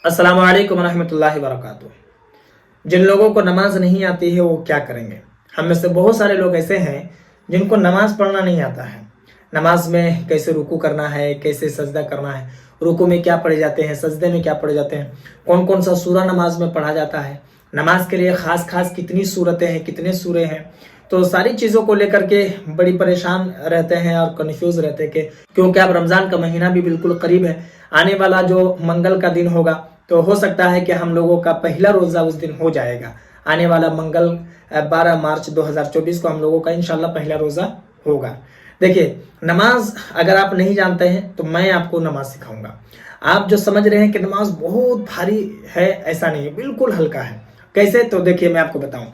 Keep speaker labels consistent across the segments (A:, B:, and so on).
A: अस्सलाम वालेकुम रहमतुल्लाहि वबरकातुहू। जिन लोगों को नमाज नहीं आती है वो क्या करेंगे? हम में से बहुत सारे लोग ऐसे हैं जिनको नमाज पढ़ना नहीं आता है। नमाज में कैसे रुकू करना है, कैसे सजदा करना है, रुकू में क्या पढ़े जाते हैं, सजदे में क्या पढ़े जाते हैं, कौन कौन सा सूरा नमाज में पढ़ा जाता है, नमाज के लिए खास खास कितनी सूरतें हैं, कितने सूरे हैं। तो सारी चीज़ों को लेकर के बड़ी परेशान रहते हैं और कन्फ्यूज रहते हैं कि क्योंकि अब रमज़ान का महीना भी बिल्कुल करीब है। आने वाला जो मंगल का दिन होगा तो हो सकता है कि हम लोगों का पहला रोज़ा उस दिन हो जाएगा। आने वाला मंगल 12 मार्च 2024 को हम लोगों का इंशाल्लाह पहला रोज़ा होगा। देखिए, नमाज अगर आप नहीं जानते हैं तो मैं आपको नमाज सिखाऊंगा। आप जो समझ रहे हैं कि नमाज बहुत भारी है, ऐसा नहीं है, बिल्कुल हल्का है। कैसे? तो देखिए मैं आपको बताऊं।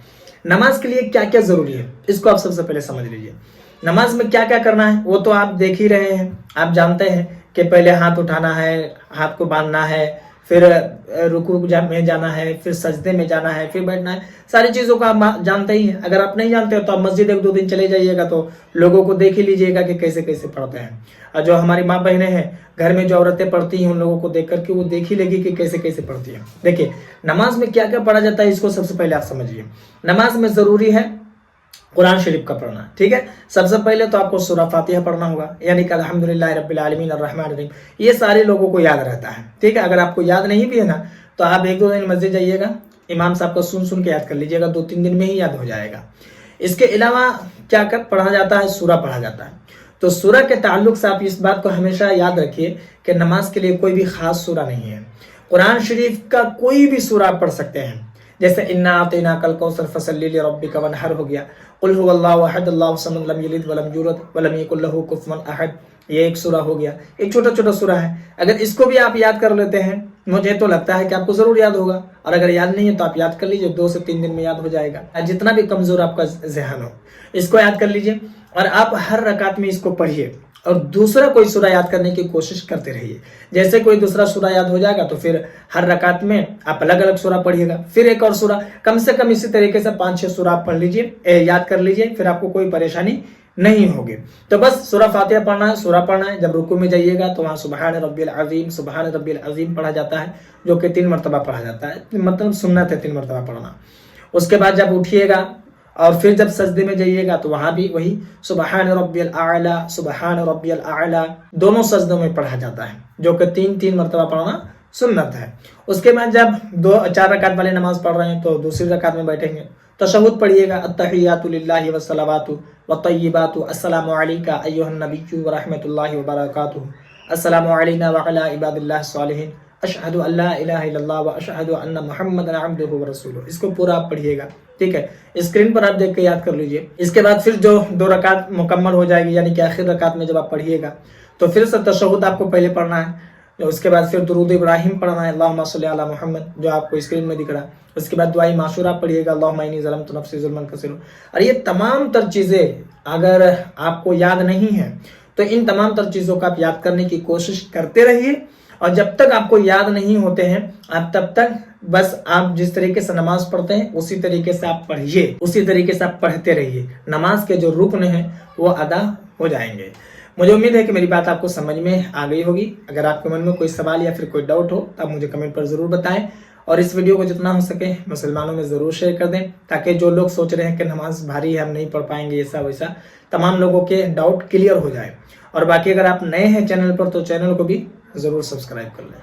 A: नमाज के लिए क्या क्या ज़रूरी है इसको आप सबसे पहले समझ लीजिए। नमाज में क्या क्या करना है वो तो आप देख ही रहे हैं, आप जानते हैं कि पहले हाथ उठाना है, हाथ को बांधना है, फिर रुकू में जाना है, फिर सजदे में जाना है, फिर बैठना है। सारी चीज़ों का आप जानते ही हैं। अगर आप नहीं जानते हो तो आप मस्जिद एक दो दिन चले जाइएगा तो लोगों को देख ही लीजिएगा कि कैसे कैसे पढ़ते हैं। और जो हमारी माँ बहनें हैं घर में, जो औरतें पढ़ती हैं, उन लोगों को देख करके वो देख ही लेगी कि कैसे कैसे पढ़ती हैं। देखिए, नमाज में क्या क्या पढ़ा जाता है इसको सबसे पहले आप समझिए। नमाज में ज़रूरी है कुरान शरीफ का पढ़ना, ठीक है। सबसे पहले तो आपको सूरा फातिहा पढ़ना होगा, यानी कि अल्हम्दुलिल्लाह रब्बिल आलमीन अर्रहमानिर रहीम। ये सारे लोगों को याद रहता है, ठीक है। अगर आपको याद नहीं भी है ना तो आप एक दो दिन मस्जिद जाइएगा, इमाम साहब को सुन सुन के याद कर लीजिएगा, 2-3 दिन में ही याद हो जाएगा। इसके अलावा क्या कर पढ़ा जाता है? सूरा पढ़ा जाता है। तो सूरा के ताल्लुक से आप इस बात को हमेशा याद रखिए कि नमाज के लिए कोई भी खास सूरा नहीं है। कुरान शरीफ का कोई भी सूरा आप पढ़ सकते हैं, जैसे इन्ना आतैना कल कौसर फसल्लि लिरब्बिका वनहर हो गया, कुल हुवल्लाहु अहद अल्लाहु समद लम यलिद वलम यूलद वलम यकुल लहू कुफुवन अहद, ये एक सूरा हो गया, एक छोटा छोटा सूरा है। अगर इसको भी आप याद कर लेते हैं, मुझे तो लगता है कि आपको जरूर याद होगा। और अगर याद नहीं है तो आप याद कर लीजिए, 2 से 3 दिन में याद हो जाएगा। जितना भी कमजोर आपका जहन हो इसको याद कर लीजिए और आप हर रकात में इसको पढ़िए और दूसरा कोई सूरा याद करने की कोशिश करते रहिए। जैसे कोई दूसरा सूरा याद हो जाएगा तो फिर हर रकात में आप अलग अलग सूरा पढ़िएगा, फिर एक और सूरा, कम से कम इसी तरीके से 5-6 सूरा आप पढ़ लीजिए, याद कर लीजिए, फिर आपको कोई परेशानी नहीं होगी। तो बस सूरा फातिहा पढ़ना है, सूरा पढ़ना है। जब रुकू में जाइएगा तो वहाँ सुबहान रब्बिल अज़ीम पढ़ा जाता है, जो कि 3 मरतबा पढ़ा जाता है, मतलब सुन्नत है 3 मरतबा पढ़ना। उसके बाद जब उठिएगा और फिर जब सजदे में जाइएगा तो वहां भी वही सुबहान रब्बियल आला दोनों सजदों में पढ़ा जाता है, जो कि 3-3 मरतबा पढ़ना सुन्नत है। उसके बाद जब 2-4 रकात वाले नमाज पढ़ रहे हैं तो दूसरी रकात में बैठेंगे, तशहुद पढ़िएगा, अत्तहियातु लिल्लाहि वस्सलावातु वत्तय्यिबातु अस्सलामु अलैका अय्युहन नबिय्यु व रहमतुल्लाहि व बरकातुहू, अस्सलामु अलैना व अला इबादिल्लाहिस सालिहीन, अशहदु अल्ला इलाहा इल्लल्लाह व अशहदु अन्ना मुहम्मदन अब्दुहु व रसूलुहु। इसको पूरा आप पढ़िएगा, ठीक है। स्क्रीन पर आप देख के याद कर लीजिए। इसके बाद फिर जो 2 रकात मुकम्मल हो जाएगी, यानी कि आखिर रकात में जब आप पढ़िएगा तो फिर से तशहुद आपको पहले पढ़ना है। उसके बाद फिर दुरूद इब्राहिम पढ़ना है, अल्लाहुम्मा सल्लि अला मुहम्मद, जो आपको स्क्रीन में दिख रहा है। उसके बाद दुआई माशूरा पढ़िएगा, अल्लाहुम्मा इन्नी ज़लमतु नफ्सी ज़ुल्मन कसीरा। और ये तमाम तर चीज़ें अगर आपको याद नहीं है तो इन तमाम तर चीज़ों का आप याद करने की कोशिश करते रहिए। और जब तक आपको याद नहीं होते हैं आप तब तक बस आप जिस तरीके से नमाज पढ़ते हैं उसी तरीके से आप पढ़िए, उसी तरीके से आप पढ़ते रहिए। नमाज के जो रुकन हैं वो अदा हो जाएंगे। मुझे उम्मीद है कि मेरी बात आपको समझ में आ गई होगी। अगर आपके मन में कोई सवाल या फिर कोई डाउट हो तो आप मुझे कमेंट पर ज़रूर बताएं और इस वीडियो को जितना हो सके मुसलमानों में ज़रूर शेयर कर दें, ताकि जो लोग सोच रहे हैं कि नमाज भारी है, हम नहीं पढ़ पाएंगे, ऐसा वैसा, तमाम लोगों के डाउट क्लियर हो जाए। और बाकी अगर आप नए हैं चैनल पर तो चैनल को भी ज़रूर सब्सक्राइब कर लें।